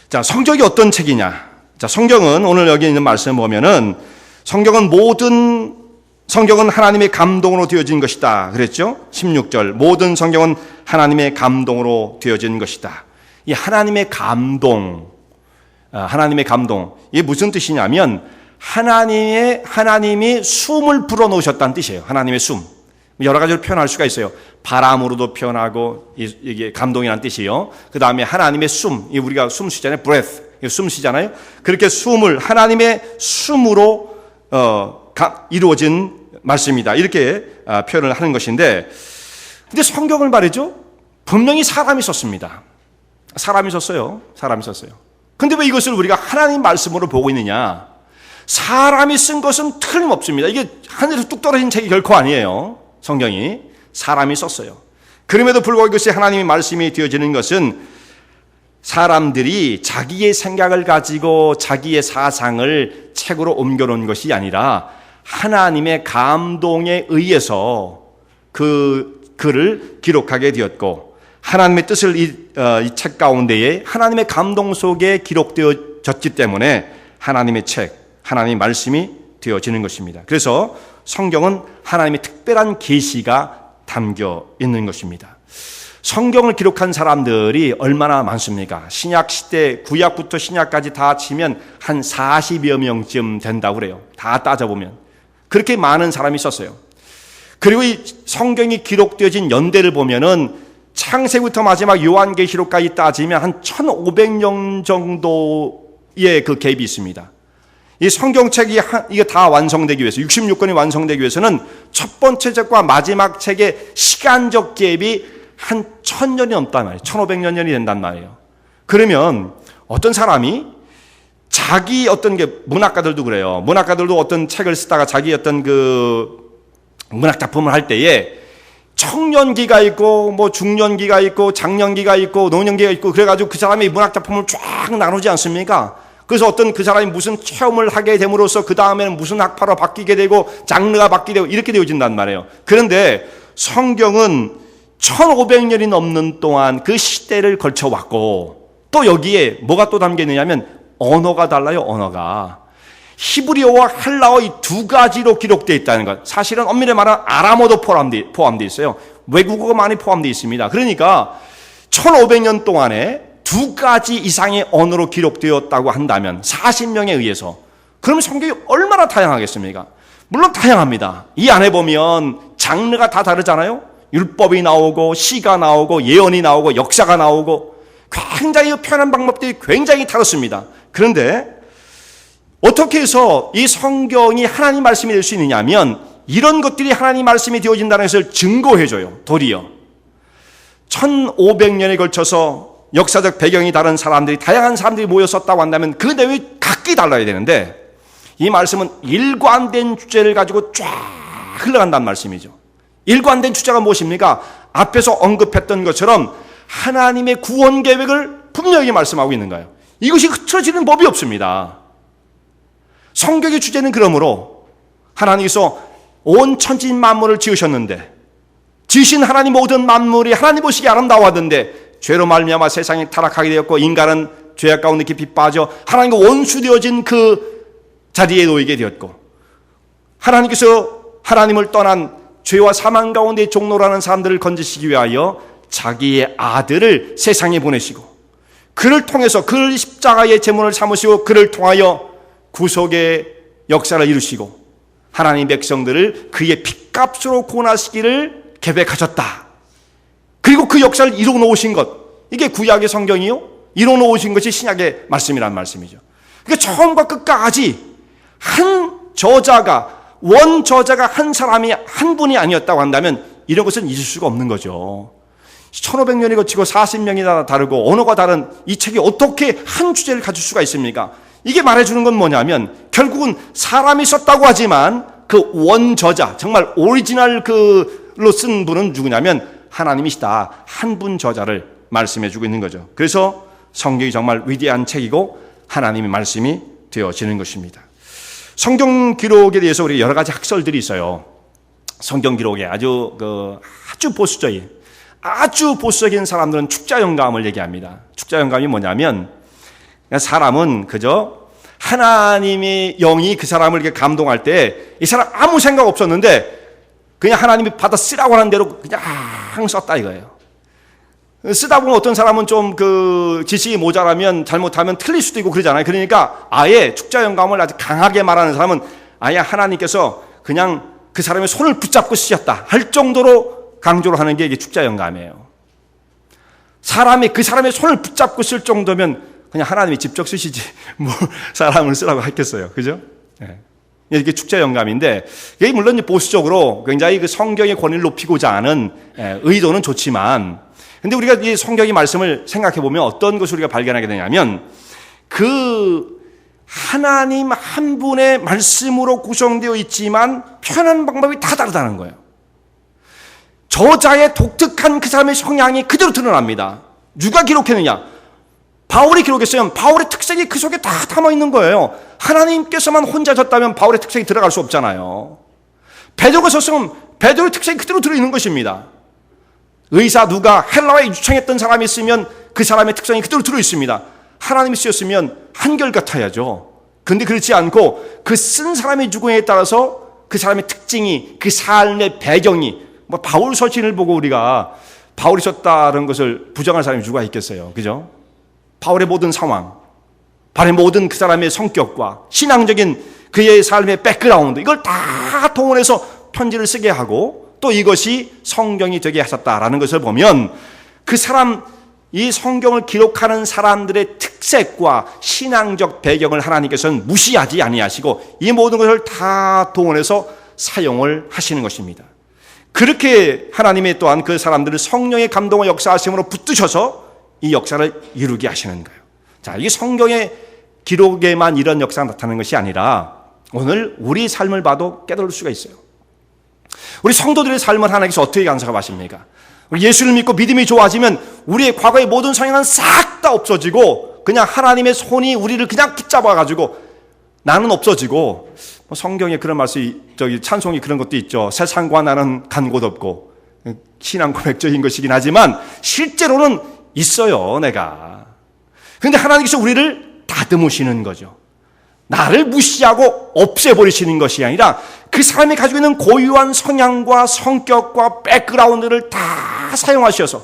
Speaker 2: 자, 성경이 어떤 책이냐? 자, 성경은 오늘 여기 있는 말씀 보면은 성경은 하나님의 감동으로 되어진 것이다. 그랬죠? 16절. 모든 성경은 하나님의 감동으로 되어진 것이다. 이 하나님의 감동. 이게 무슨 뜻이냐면 하나님이 숨을 불어넣으셨다는 뜻이에요. 하나님의 숨. 여러 가지로 표현할 수가 있어요. 바람으로도 표현하고 이게 감동이라는 뜻이에요. 그 다음에 하나님의 숨. 우리가 숨 쉬잖아요. breath. 숨 쉬잖아요. 그렇게 숨을 하나님의 숨으로 이루어진 말씀이다. 이렇게 표현을 하는 것인데 근데 성경을 말이죠. 분명히 사람이 썼습니다. 사람이 썼어요. 근데 왜 이것을 우리가 하나님 말씀으로 보고 있느냐? 사람이 쓴 것은 틀림없습니다. 이게 하늘에서 뚝 떨어진 책이 결코 아니에요. 성경이 사람이 썼어요. 그럼에도 불구하고 이것이 하나님의 말씀이 되어지는 것은 사람들이 자기의 생각을 가지고 자기의 사상을 책으로 옮겨놓은 것이 아니라 하나님의 감동에 의해서 그 글을 기록하게 되었고 하나님의 뜻을 이 책 가운데에 하나님의 감동 속에 기록되어졌기 때문에 하나님의 책, 하나님의 말씀이 되어지는 것입니다. 그래서 성경은 하나님의 특별한 계시가 담겨 있는 것입니다. 성경을 기록한 사람들이 얼마나 많습니까? 신약 시대, 구약부터 신약까지 다 치면 한 40여 명쯤 된다고 그래요. 다 따져보면. 그렇게 많은 사람이 썼어요. 그리고 이 성경이 기록되어진 연대를 보면은 창세부터 마지막 요한계시록까지 따지면 한 1500년 정도의 그 갭이 있습니다. 이 성경책이 이게 다 완성되기 위해서 66권이 완성되기 위해서는 첫 번째 책과 마지막 책의 시간적 갭이 한 1000년이 넘단 말이에요. 1500년이 된단 말이에요. 그러면 어떤 사람이 자기 어떤 게 문학가들도 그래요. 문학가들도 어떤 책을 쓰다가 자기 어떤 그 문학 작품을 할 때에 청년기가 있고 뭐 중년기가 있고 장년기가 있고 노년기가 있고 그래가지고 그 사람이 문학 작품을 쫙 나누지 않습니까? 그래서 어떤 그 사람이 무슨 체험을 하게 됨으로써 그 다음에는 무슨 학파로 바뀌게 되고 장르가 바뀌게 되고 이렇게 되어진단 말이에요. 그런데 성경은 1500년이 넘는 동안 그 시대를 걸쳐왔고 또 여기에 뭐가 또 담겨 있느냐면 언어가 달라요. 언어가 히브리어와 헬라어 이 두 가지로 기록되어 있다는 것. 사실은 엄밀히 말하면 아람어도 포함되어 있어요. 외국어가 많이 포함되어 있습니다. 그러니까 1500년 동안에 두 가지 이상의 언어로 기록되었다고 한다면 40명에 의해서 그러면 성경이 얼마나 다양하겠습니까? 물론 다양합니다. 이 안에 보면 장르가 다 다르잖아요. 율법이 나오고 시가 나오고 예언이 나오고 역사가 나오고 굉장히 표현한 방법들이 굉장히 다릅니다. 그런데 어떻게 해서 이 성경이 하나님 말씀이 될 수 있느냐 하면 이런 것들이 하나님 말씀이 되어진다는 것을 증거해줘요. 도리어 1500년에 걸쳐서 역사적 배경이 다른 사람들이 다양한 사람들이 모였었다고 한다면 그 내용이 각기 달라야 되는데 이 말씀은 일관된 주제를 가지고 쫙 흘러간다는 말씀이죠. 일관된 주제가 무엇입니까? 앞에서 언급했던 것처럼 하나님의 구원 계획을 분명히 말씀하고 있는 거예요. 이것이 흐트러지는 법이 없습니다. 성경의 주제는 그러므로 하나님께서 온 천지 만물을 지으셨는데 지으신 하나님 모든 만물이 하나님 보시기에 아름다워하던데 죄로 말미암아 세상이 타락하게 되었고 인간은 죄악 가운데 깊이 빠져 하나님과 원수되어진 그 자리에 놓이게 되었고 하나님께서 하나님을 떠난 죄와 사망 가운데 종노라는 사람들을 건지시기 위하여 자기의 아들을 세상에 보내시고 그를 통해서 그를 십자가의 제물을 삼으시고 그를 통하여 구속의 역사를 이루시고 하나님 백성들을 그의 핏값으로 구원하시기를 계획하셨다. 그리고 그 역사를 이루어 놓으신 것, 이게 구약의 성경이요, 이루어 놓으신 것이 신약의 말씀이란 말씀이죠. 그러니까 처음과 끝까지 한 저자가 원 저자가 한 사람이 한 분이 아니었다고 한다면 이런 것은 있을 수가 없는 거죠. 1500년이 거치고 40명이 다르고 언어가 다른 이 책이 어떻게 한 주제를 가질 수가 있습니까? 이게 말해주는 건 뭐냐면 결국은 사람이 썼다고 하지만 그 원저자, 정말 오리지널 그로 쓴 분은 누구냐면 하나님이시다. 한 분 저자를 말씀해주고 있는 거죠. 그래서 성경이 정말 위대한 책이고 하나님의 말씀이 되어지는 것입니다. 성경 기록에 대해서 우리 여러 가지 학설들이 있어요. 성경 기록에 아주 보수적인 사람들은 축자 영감을 얘기합니다. 축자 영감이 뭐냐면 사람은 그저 하나님의 영이 그 사람을 이렇게 감동할 때 이 사람 아무 생각 없었는데 그냥 하나님이 받아 쓰라고 하는 대로 그냥 썼다 이거예요. 쓰다 보면 어떤 사람은 좀 그 지식이 모자라면 잘못하면 틀릴 수도 있고 그러잖아요. 그러니까 아예 축자 영감을 아주 강하게 말하는 사람은 아예 하나님께서 그냥 그 사람의 손을 붙잡고 쓰셨다 할 정도로 강조를 하는 게 이게 축자 영감이에요. 사람이 그 사람의 손을 붙잡고 쓸 정도면 그냥 하나님이 직접 쓰시지 뭐 사람을 쓰라고 했겠어요. 그죠? 네. 이게 축자 영감인데 이게 물론 보수적으로 굉장히 그 성경의 권위를 높이고자 하는 의도는 좋지만 근데 우리가 이 성경의 말씀을 생각해 보면 어떤 것을 우리가 발견하게 되냐면 그 하나님 한 분의 말씀으로 구성되어 있지만 표현하는 방법이 다 다르다는 거예요. 저자의 독특한 그 사람의 성향이 그대로 드러납니다. 누가 기록했느냐? 바울이 기록했어요. 바울의 특색이 그 속에 다 담아 있는 거예요. 하나님께서만 혼자 졌다면 바울의 특색이 들어갈 수 없잖아요. 베드로가 썼으면 베드로의 특색이 그대로 들어있는 것입니다. 의사 누가 헬라어에 유창했던 사람이 있으면 그 사람의 특성이 그대로 들어있습니다. 하나님이 쓰였으면 한결같아야죠. 그런데 그렇지 않고 그 쓴 사람의 주관에 따라서 그 사람의 특징이 그 삶의 배경이 뭐 바울 서신을 보고 우리가 바울이 썼다는 것을 부정할 사람이 누가 있겠어요. 그죠? 바울의 모든 상황, 바울의 모든 그 사람의 성격과 신앙적인 그의 삶의 백그라운드 이걸 다 동원해서 편지를 쓰게 하고 또 이것이 성경이 되게 하셨다라는 것을 보면 그 사람, 이 성경을 기록하는 사람들의 특색과 신앙적 배경을 하나님께서는 무시하지 아니하시고 이 모든 것을 다 동원해서 사용을 하시는 것입니다. 그렇게 하나님이 또한 그 사람들을 성령의 감동과 역사하심으로 붙드셔서 이 역사를 이루게 하시는 거예요. 자, 이게 성경의 기록에만 이런 역사가 나타나는 것이 아니라 오늘 우리 삶을 봐도 깨달을 수가 있어요. 우리 성도들의 삶을 하나님께서 어떻게 간섭하십니까? 예수를 믿고 믿음이 좋아지면 우리의 과거의 모든 성향은 싹 다 없어지고 그냥 하나님의 손이 우리를 그냥 붙잡아가지고 나는 없어지고 성경에 그런 말씀이 찬송이 그런 것도 있죠. 세상과 나는 간 곳 없고 신앙 고백적인 것이긴 하지만 실제로는 있어요, 내가. 그런데 하나님께서 우리를 다듬으시는 거죠. 나를 무시하고 없애버리시는 것이 아니라 그 사람이 가지고 있는 고유한 성향과 성격과 백그라운드를 다 사용하셔서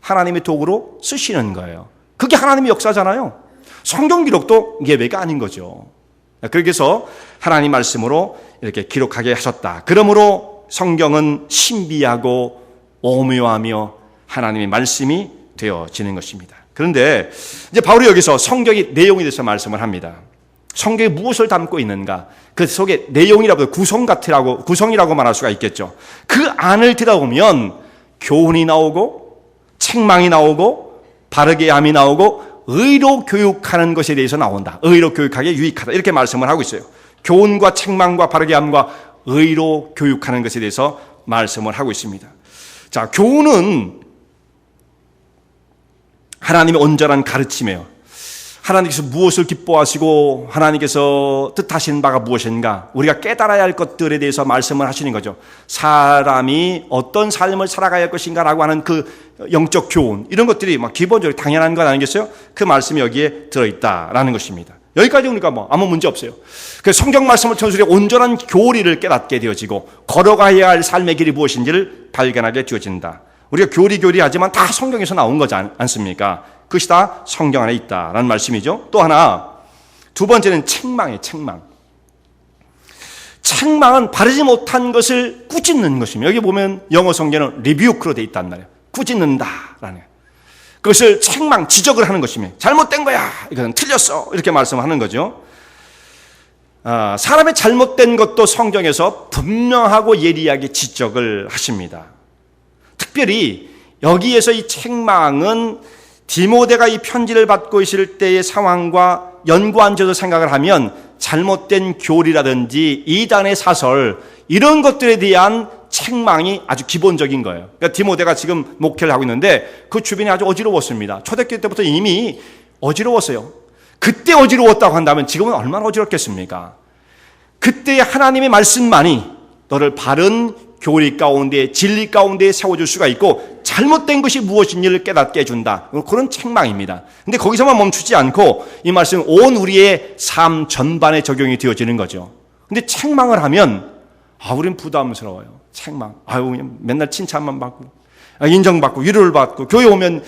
Speaker 2: 하나님의 도구로 쓰시는 거예요. 그게 하나님의 역사잖아요. 성경 기록도 예외가 아닌 거죠. 그래서 하나님 말씀으로 이렇게 기록하게 하셨다. 그러므로 성경은 신비하고 오묘하며 하나님의 말씀이 되어지는 것입니다. 그런데 이제 바울이 여기서 성경의 내용에 대해서 말씀을 합니다. 성경이 무엇을 담고 있는가? 그 속에 내용이라고 구성이라고 말할 수가 있겠죠. 그 안을 들여다보면 교훈이 나오고 책망이 나오고 바르게 함이 나오고 의로 교육하는 것에 대해서 나온다. 의로 교육하기에 유익하다. 이렇게 말씀을 하고 있어요. 교훈과 책망과 바르게 함과 의로 교육하는 것에 대해서 말씀을 하고 있습니다. 자, 교훈은 하나님의 온전한 가르침이에요. 하나님께서 무엇을 기뻐하시고 하나님께서 뜻하신 바가 무엇인가, 우리가 깨달아야 할 것들에 대해서 말씀을 하시는 거죠. 사람이 어떤 삶을 살아가야 할 것인가라고 하는 그 영적 교훈, 이런 것들이 막 기본적으로 당연한 건 아니겠어요? 그 말씀이 여기에 들어있다라는 것입니다. 여기까지 오니까 뭐 아무 문제 없어요. 그래서 성경 말씀을 통해서 우리가 온전한 교리를 깨닫게 되어지고 걸어가야 할 삶의 길이 무엇인지를 발견하게 되어진다. 우리가 교리하지만 다 성경에서 나온 거지 않습니까? 그것이 다 성경 안에 있다라는 말씀이죠. 또 하나, 두 번째는 책망이에요. 책망은 바르지 못한 것을 꾸짖는 것입니다. 여기 보면 영어 성경은 리뷰크로 되어 있단 말이에요. 꾸짖는다라는, 그것을 책망, 지적을 하는 것입니다. 잘못된 거야, 이건 틀렸어, 이렇게 말씀하는 거죠. 사람의 잘못된 것도 성경에서 분명하고 예리하게 지적을 하십니다. 특별히 여기에서 이 책망은 디모데가 이 편지를 받고 있을 때의 상황과 연관져서 생각을 하면 잘못된 교리라든지 이단의 사설, 이런 것들에 대한 책망이 아주 기본적인 거예요. 그러니까 디모데가 지금 목회를 하고 있는데 그 주변이 아주 어지러웠습니다. 초대교 때부터 이미 어지러웠어요. 그때 어지러웠다고 한다면 지금은 얼마나 어지럽겠습니까? 그때 하나님의 말씀만이 너를 바른 교리 가운데, 진리 가운데 세워줄 수가 있고 잘못된 것이 무엇인지를 깨닫게 해준다. 그런 책망입니다. 근데 거기서만 멈추지 않고 이 말씀은 온 우리의 삶 전반에 적용이 되어지는 거죠. 근데 책망을 하면 우린 부담스러워요. 책망. 그냥 맨날 칭찬만 받고 인정받고 위로를 받고, 교회 오면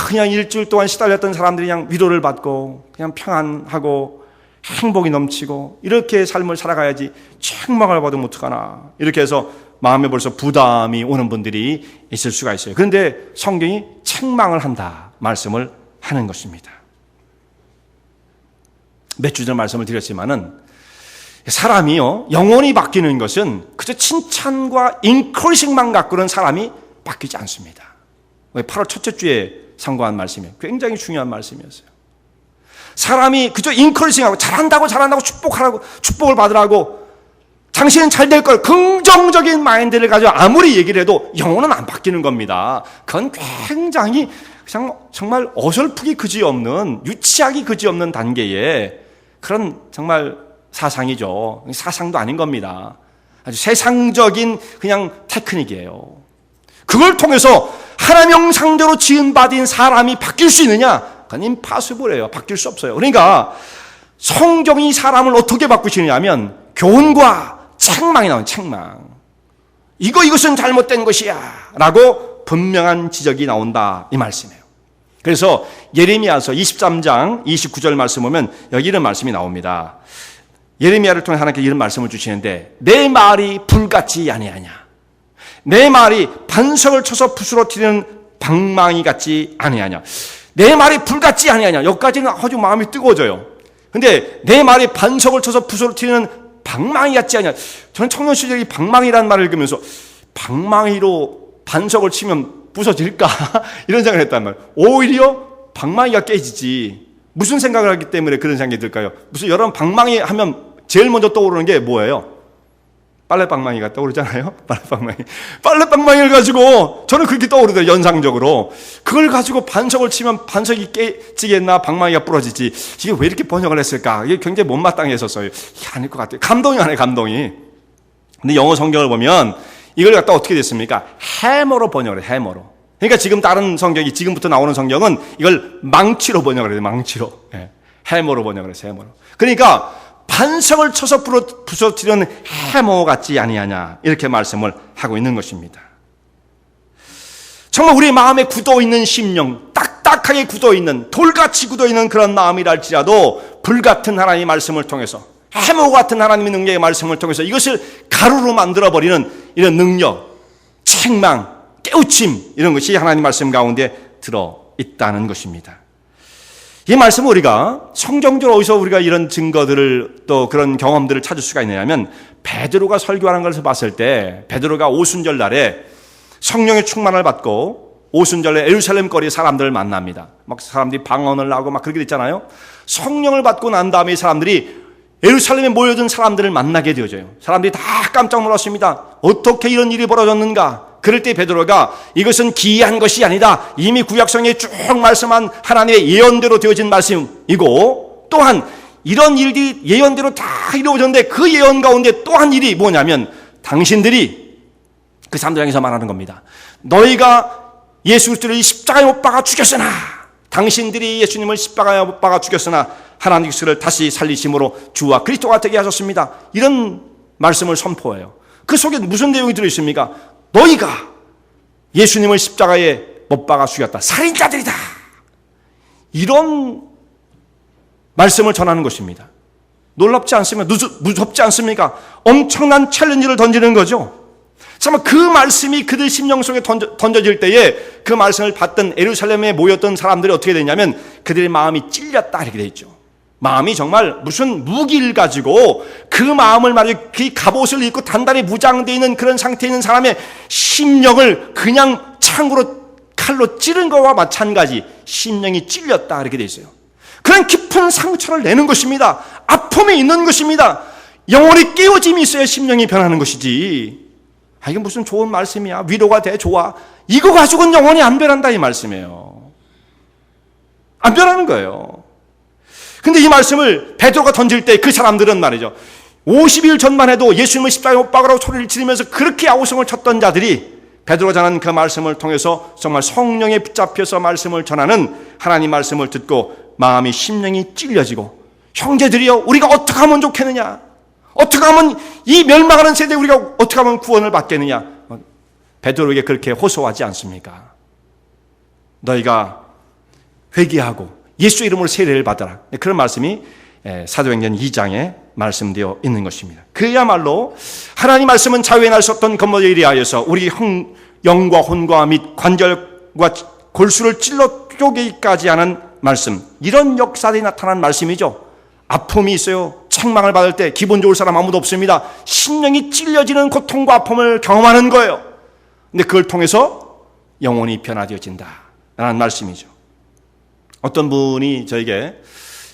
Speaker 2: 그냥 일주일 동안 시달렸던 사람들이 그냥 위로를 받고 그냥 평안하고 행복이 넘치고 이렇게 삶을 살아가야지 책망을 받으면 어떡하나, 이렇게 해서 마음에 벌써 부담이 오는 분들이 있을 수가 있어요. 그런데 성경이 책망을 한다 말씀을 하는 것입니다. 몇 주 전 말씀을 드렸지만은 사람이요, 영원히 바뀌는 것은 그저 칭찬과 인커리징만 갖고는 사람이 바뀌지 않습니다. 8월 첫째 주에 상고한 말씀이에요. 굉장히 중요한 말씀이었어요. 사람이 그저 인커리징하고 잘한다고 축복을 받으라고, 당신은 잘 될 걸, 긍정적인 마인드를 가지고 아무리 얘기를 해도 영혼은 안 바뀌는 겁니다. 그건 굉장히 그냥 정말 어설프기 그지없는, 유치하기 그지없는 단계의 그런 정말 사상이죠. 사상도 아닌 겁니다. 아주 세상적인 그냥 테크닉이에요. 그걸 통해서 하나님 형상대로 지음받은 사람이 바뀔 수 있느냐? 그건 임파서블해요. 바뀔 수 없어요. 그러니까 성경이 사람을 어떻게 바꾸시느냐 하면 교훈과 책망이 나온 책망. 이것은 잘못된 것이야 라고 분명한 지적이 나온다, 이 말씀이에요. 그래서 예레미야서 23장 29절 말씀 보면 여기 이런 말씀이 나옵니다. 예레미야를 통해 하나님께 이런 말씀을 주시는데, 내 말이 불같이 아니하냐, 내 말이 반석을 쳐서 부스러뜨리는 방망이 같지 아니하냐. 내 말이 불같지 아니하냐, 여기까지는 아주 마음이 뜨거워져요. 근데 내 말이 반석을 쳐서 부스러뜨리는 방망이 같지 않냐. 저는 청년 시절에 방망이라는 말을 읽으면서 방망이로 반석을 치면 부서질까? 이런 생각을 했단 말이에요. 오히려 방망이가 깨지지. 무슨 생각을 하기 때문에 그런 생각이 들까요? 무슨 여러분 방망이 하면 제일 먼저 떠오르는 게 뭐예요? 빨래방망이가 떠오르잖아요. 빨래방망이를 가지고 저는 그렇게 떠오르더라고요. 연상적으로. 그걸 가지고 반석을 치면 반석이 깨지겠나, 방망이가 부러지지. 이게 왜 이렇게 번역을 했을까? 이게 굉장히 못마땅했었어요. 이게 아닐 것 같아요. 감동이 안 해요, 감동이. 근데 영어 성경을 보면 이걸 갖다 어떻게 됐습니까? 해머로 번역을 해요, 해머로. 그러니까 지금 다른 성경이, 지금부터 나오는 성경은 이걸 망치로 번역을 해요, 망치로. 해머로 번역을 해요, 해머로. 그러니까 반석을 쳐서 부서뜨리는 해머 같지 아니하냐, 이렇게 말씀을 하고 있는 것입니다. 정말 우리 마음에 굳어있는 심령, 딱딱하게 굳어있는, 돌같이 굳어있는 그런 마음이랄지라도 불같은 하나님의 말씀을 통해서, 해머 같은 하나님의 능력의 말씀을 통해서 이것을 가루로 만들어버리는 이런 능력, 책망, 깨우침, 이런 것이 하나님 말씀 가운데 들어있다는 것입니다. 이 말씀은 우리가 성경적으로 어디서 우리가 이런 증거들을 또 그런 경험들을 찾을 수가 있느냐면 베드로가 설교하는 것을 봤을 때 베드로가 오순절 날에 성령의 충만을 받고 오순절에 예루살렘 거리에 사람들을 만납니다. 막 사람들이 방언을 하고 막 그렇게 됐잖아요. 성령을 받고 난 다음에 사람들이 예루살렘에 모여든 사람들을 만나게 되어져요. 사람들이 다 깜짝 놀랐습니다. 어떻게 이런 일이 벌어졌는가? 그럴 때 베드로가 이것은 기이한 것이 아니다. 이미 구약성에 쭉 말씀한 하나님의 예언대로 되어진 말씀이고, 또한 이런 일들이 예언대로 다 이루어졌는데 그 예언 가운데 또 한 일이 뭐냐면 당신들이, 그 사람들 향해서 말하는 겁니다. 너희가 예수 그리스도를 십자가에 못 박아 죽였으나, 당신들이 예수님을 십자가에 못 박아 죽였으나 하나님께서 다시 살리심으로 주와 그리스도가 되게 하셨습니다. 이런 말씀을 선포해요. 그 속에 무슨 내용이 들어있습니까? 너희가 예수님을 십자가에 못 박아 죽였다. 살인자들이다. 이런 말씀을 전하는 것입니다. 놀랍지 않습니까? 무섭지 않습니까? 엄청난 챌린지를 던지는 거죠. 정말 그 말씀이 그들 심령 속에 던져질 때에 그 말씀을 받던 예루살렘에 모였던 사람들이 어떻게 되냐면 그들의 마음이 찔렸다 이렇게 돼 있죠. 마음이 정말 무슨 무기를 가지고 그 마음을 말이죠. 그 갑옷을 입고 단단히 무장되어 있는 그런 상태에 있는 사람의 심령을 그냥 창으로 칼로 찌른 것과 마찬가지 심령이 찔렸다 이렇게 돼 있어요. 그런 깊은 상처를 내는 것입니다. 아픔이 있는 것입니다. 영혼이 깨어짐이 있어야 심령이 변하는 것이지. 이게 무슨 좋은 말씀이야. 위로가 돼 좋아. 이거 가지고는 영혼이 안 변한다 이 말씀이에요. 안 변하는 거예요. 근데 이 말씀을 베드로가 던질 때 그 사람들은 말이죠. 50일 전만 해도 예수님을 십자가에 못 박으라고 소리를 지르면서 그렇게 아우성을 쳤던 자들이 베드로가 전한 그 말씀을 통해서 정말 성령에 붙잡혀서 말씀을 전하는 하나님 말씀을 듣고 마음이 심령이 찔려지고, 형제들이여 우리가 어떻게 하면 좋겠느냐, 어떻게 하면 이 멸망하는 세대에 우리가 어떻게 하면 구원을 받겠느냐, 베드로에게 그렇게 호소하지 않습니까? 너희가 회개하고 예수 이름으로 세례를 받아라. 그런 말씀이 사도행전 2장에 말씀되어 있는 것입니다. 그야말로 하나님 말씀은 자유에 날 수 없던 건물에 이하여서 우리 영과 혼과 및 관절과 골수를 찔러 쪼개기까지 하는 말씀, 이런 역사들이 나타난 말씀이죠. 아픔이 있어요. 책망을 받을 때 기분 좋을 사람 아무도 없습니다. 심령이 찔려지는 고통과 아픔을 경험하는 거예요. 근데 그걸 통해서 영혼이 변화되어진다 라는 말씀이죠. 어떤 분이 저에게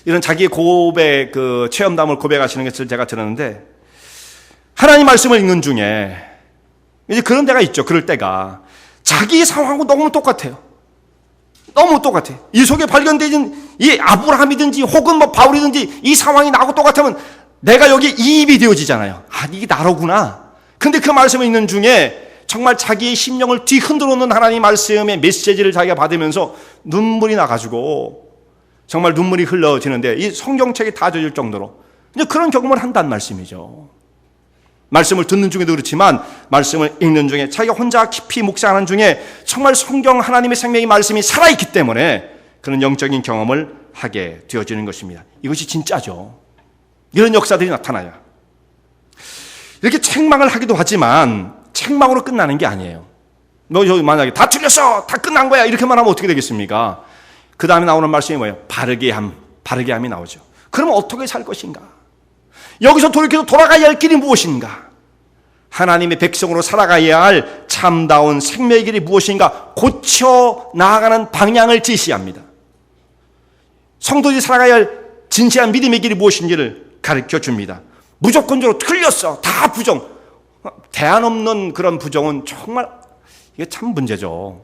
Speaker 2: 이런 자기의 고백, 그 체험담을 고백하시는 것을 제가 들었는데, 하나님 말씀을 읽는 중에 이제 그런 때가 있죠. 그럴 때가 자기 상황하고 너무 똑같아요. 너무 똑같아. 이 속에 발견되는 이 아브라함이든지 혹은 뭐 바울이든지 이 상황이 나하고 똑같으면 내가 여기 이입이 되어지잖아요. 이게 나로구나. 근데 그 말씀을 읽는 중에 정말 자기의 심령을 뒤흔들어 놓는 하나님 말씀의 메시지를 자기가 받으면서 눈물이 나가지고 정말 눈물이 흘러지는데 이 성경책이 다 젖을 정도로 이제 그런 경험을 한다는 말씀이죠. 말씀을 듣는 중에도 그렇지만 말씀을 읽는 중에 자기가 혼자 깊이 묵상하는 중에 정말 성경 하나님의 생명의 말씀이 살아있기 때문에 그런 영적인 경험을 하게 되어지는 것입니다. 이것이 진짜죠. 이런 역사들이 나타나요. 이렇게 책망을 하기도 하지만 책망으로 끝나는 게 아니에요. 너 만약에 다 틀렸어, 다 끝난 거야 이렇게만 하면 어떻게 되겠습니까? 그 다음에 나오는 말씀이 뭐예요? 바르게 함이 나오죠. 그러면 어떻게 살 것인가? 여기서 돌이켜서 돌아가야 할 길이 무엇인가? 하나님의 백성으로 살아가야 할 참다운 생명의 길이 무엇인가? 고쳐 나아가는 방향을 제시합니다. 성도들이 살아가야 할 진실한 믿음의 길이 무엇인지를 가르쳐 줍니다. 무조건적으로 틀렸어, 다 부정. 대안 없는 그런 부정은 정말 이게 참 문제죠.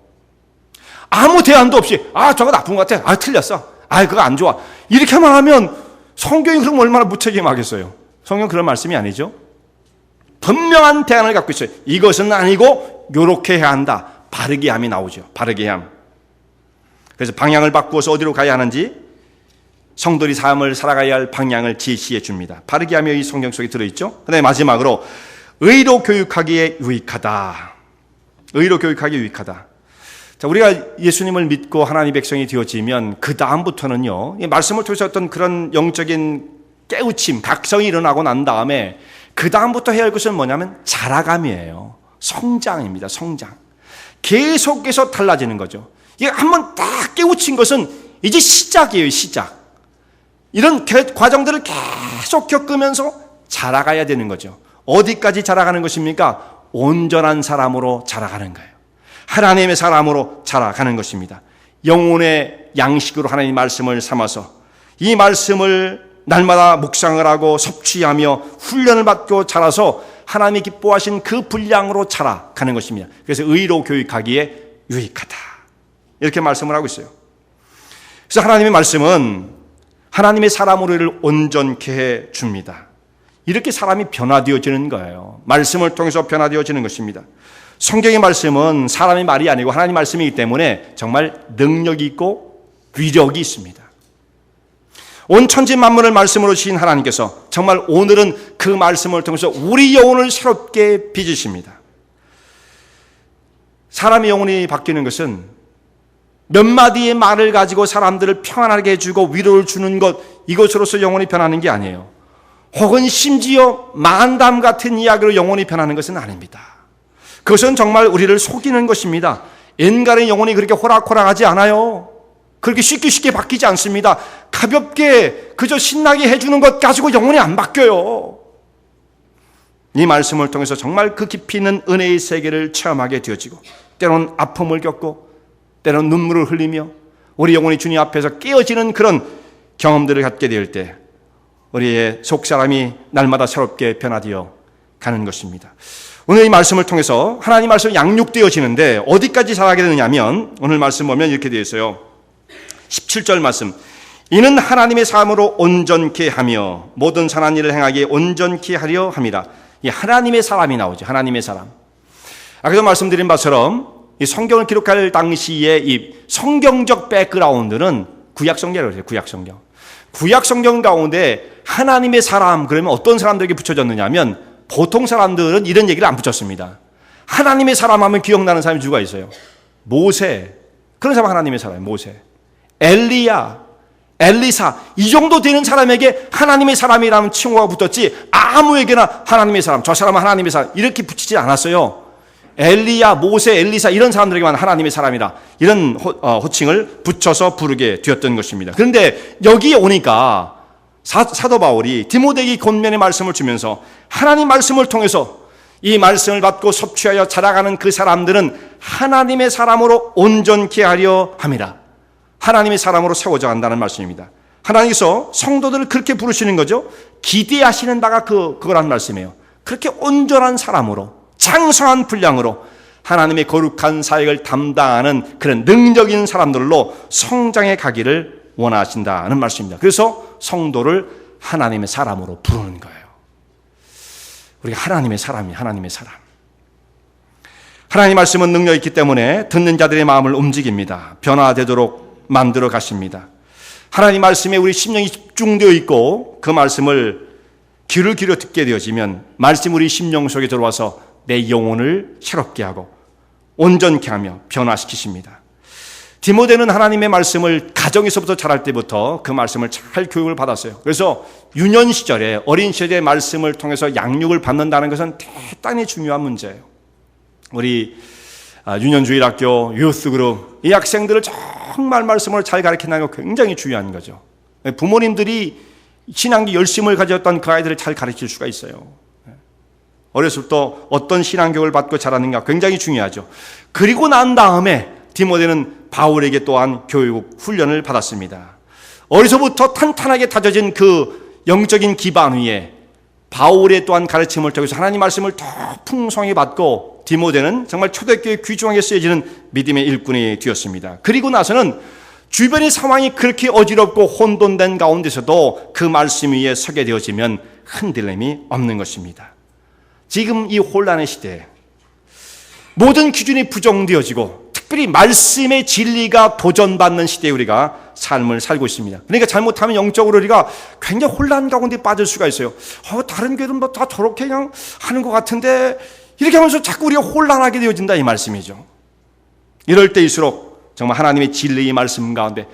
Speaker 2: 아무 대안도 없이 저거 나쁜 것 같아, 틀렸어, 그거 안 좋아 이렇게만 하면 성경이 그럼 얼마나 무책임하겠어요. 성경 그런 말씀이 아니죠. 분명한 대안을 갖고 있어요. 이것은 아니고 요렇게 해야 한다. 바르게 함이 나오죠. 바르게 함. 그래서 방향을 바꾸어서 어디로 가야 하는지 성도들이 삶을 살아가야 할 방향을 제시해 줍니다. 바르게 함이 이 성경 속에 들어있죠. 그 다음에 마지막으로 의로 교육하기에 유익하다. 의로 교육하기에 유익하다. 자, 우리가 예수님을 믿고 하나님의 백성이 되어지면 그 다음부터는요, 이 말씀을 통해서 어떤 그런 영적인 깨우침, 각성이 일어나고 난 다음에 그 다음부터 해야 할 것은 뭐냐면 자라감이에요. 성장입니다. 성장. 계속해서 달라지는 거죠. 이게 한번 딱 깨우친 것은 이제 시작이에요, 시작. 이런 과정들을 계속 겪으면서 자라가야 되는 거죠. 어디까지 자라가는 것입니까? 온전한 사람으로 자라가는 거예요. 하나님의 사람으로 자라가는 것입니다. 영혼의 양식으로 하나님의 말씀을 삼아서 이 말씀을 날마다 묵상을 하고 섭취하며 훈련을 받고 자라서 하나님이 기뻐하신 그 분량으로 자라가는 것입니다. 그래서 의로 교육하기에 유익하다, 이렇게 말씀을 하고 있어요. 그래서 하나님의 말씀은 하나님의 사람으로 우리를 온전케 해 줍니다. 이렇게 사람이 변화되어지는 거예요. 말씀을 통해서 변화되어지는 것입니다. 성경의 말씀은 사람의 말이 아니고 하나님의 말씀이기 때문에 정말 능력이 있고 위력이 있습니다. 온 천지 만물을 말씀으로 지은 하나님께서 정말 오늘은 그 말씀을 통해서 우리 영혼을 새롭게 빚으십니다. 사람의 영혼이 바뀌는 것은 몇 마디의 말을 가지고 사람들을 평안하게 해주고 위로를 주는 것, 이것으로서 영혼이 변하는 게 아니에요. 혹은 심지어 만담 같은 이야기로 영혼이 변하는 것은 아닙니다. 그것은 정말 우리를 속이는 것입니다. 인간의 영혼이 그렇게 호락호락하지 않아요. 그렇게 쉽게 바뀌지 않습니다. 가볍게 그저 신나게 해주는 것 가지고 영혼이 안 바뀌어요. 이 말씀을 통해서 정말 그 깊이 있는 은혜의 세계를 체험하게 되어지고, 때로는 아픔을 겪고 때로는 눈물을 흘리며 우리 영혼이 주님 앞에서 깨어지는 그런 경험들을 갖게 될 때 우리의 속사람이 날마다 새롭게 변화되어 가는 것입니다. 오늘 이 말씀을 통해서 하나님 말씀이 양육되어지는데 어디까지 자라게 되느냐면, 오늘 말씀 보면 이렇게 되어 있어요. 17절 말씀, 이는 하나님의 사람으로 온전케 하며 모든 선한 일을 행하기에 온전케 하려 함이라. 이 하나님의 사람이 나오죠. 하나님의 사람. 아까도 말씀드린 바처럼 이 성경을 기록할 당시에 이 성경적 백그라운드는 구약성경이라고 해요. 구약성경. 구약성경 가운데 하나님의 사람 그러면 어떤 사람들에게 붙여졌느냐 하면, 보통 사람들은 이런 얘기를 안 붙였습니다. 하나님의 사람 하면 기억나는 사람이 누가 있어요? 모세. 그런 사람 하나님의 사람이에요. 모세. 엘리야, 엘리사, 이 정도 되는 사람에게 하나님의 사람이라는 칭호가 붙었지, 아무에게나 하나님의 사람, 저 사람은 하나님의 사람 이렇게 붙이지 않았어요. 엘리야, 모세, 엘리사 이런 사람들에게만 하나님의 사람이라 이런 호칭을 붙여서 부르게 되었던 것입니다. 그런데 여기에 오니까 사도 바울이 디모데에게 권면의 말씀을 주면서 하나님 말씀을 통해서 이 말씀을 받고 섭취하여 자라가는 그 사람들은 하나님의 사람으로 온전케 하려 함이라. 하나님의 사람으로 세워져 간다는 말씀입니다. 하나님께서 성도들을 그렇게 부르시는 거죠. 기대하시는 바가 그거란 말씀이에요. 그렇게 온전한 사람으로, 장성한 분량으로 하나님의 거룩한 사역을 담당하는 그런 능력 있는 사람들로 성장해 가기를 원하신다는 말씀입니다. 그래서 성도를 하나님의 사람으로 부르는 거예요. 우리가 하나님의 사람이 하나님의 사람. 하나님의 말씀은 능력이 있기 때문에 듣는 자들의 마음을 움직입니다. 변화되도록 만들어 가십니다. 하나님 말씀에 우리 심령이 집중되어 있고 그 말씀을 귀를 기울여 듣게 되어지면 말씀 우리 심령 속에 들어와서 내 영혼을 새롭게 하고 온전케 하며 변화시키십니다. 디모데는 하나님의 말씀을 가정에서부터 자랄 때부터 그 말씀을 잘 교육을 받았어요. 그래서 유년 시절에, 어린 시절에 말씀을 통해서 양육을 받는다는 것은 대단히 중요한 문제예요. 우리 유년주일학교, 유스그룹 이 학생들을 정말 말씀을 잘 가르친다는 거 굉장히 중요한 거죠. 부모님들이 신앙기 열심을 가졌던 그 아이들을 잘 가르칠 수가 있어요. 어렸을 때 어떤 신앙교육을 받고 자라는가 굉장히 중요하죠. 그리고 난 다음에 디모데는 바울에게 또한 교육 훈련을 받았습니다. 어려서부터 탄탄하게 다져진 그 영적인 기반 위에 바울의 또한 가르침을 통해서 하나님 말씀을 더 풍성히 받고 디모데는 정말 초대교회 귀중하게 쓰여지는 믿음의 일꾼이 되었습니다. 그리고 나서는 주변의 상황이 그렇게 어지럽고 혼돈된 가운데서도 그 말씀 위에 서게 되어지면 흔들림이 없는 것입니다. 지금 이 혼란의 시대에 모든 기준이 부정되어지고 특별히 말씀의 진리가 도전받는 시대에 우리가 삶을 살고 있습니다. 그러니까 잘못하면 영적으로 우리가 굉장히 혼란 가운데 빠질 수가 있어요. 다른 교회는 뭐 다 저렇게 그냥 하는 것 같은데, 이렇게 하면서 자꾸 우리가 혼란하게 되어진다 이 말씀이죠. 이럴 때일수록 정말 하나님의 진리의 말씀 가운데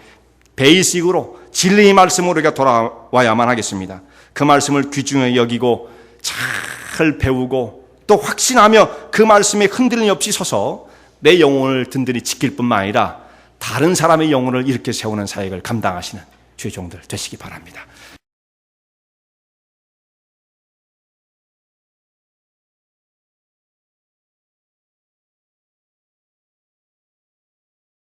Speaker 2: 베이직으로 진리의 말씀으로 우리가 돌아와야만 하겠습니다. 그 말씀을 귀중하게 여기고 잘 배우고 또 확신하며 그 말씀에 흔들림이 없이 서서 내 영혼을 든든히 지킬 뿐만 아니라 다른 사람의 영혼을 이렇게 세우는 사역을 감당하시는 주의 종들 되시기 바랍니다.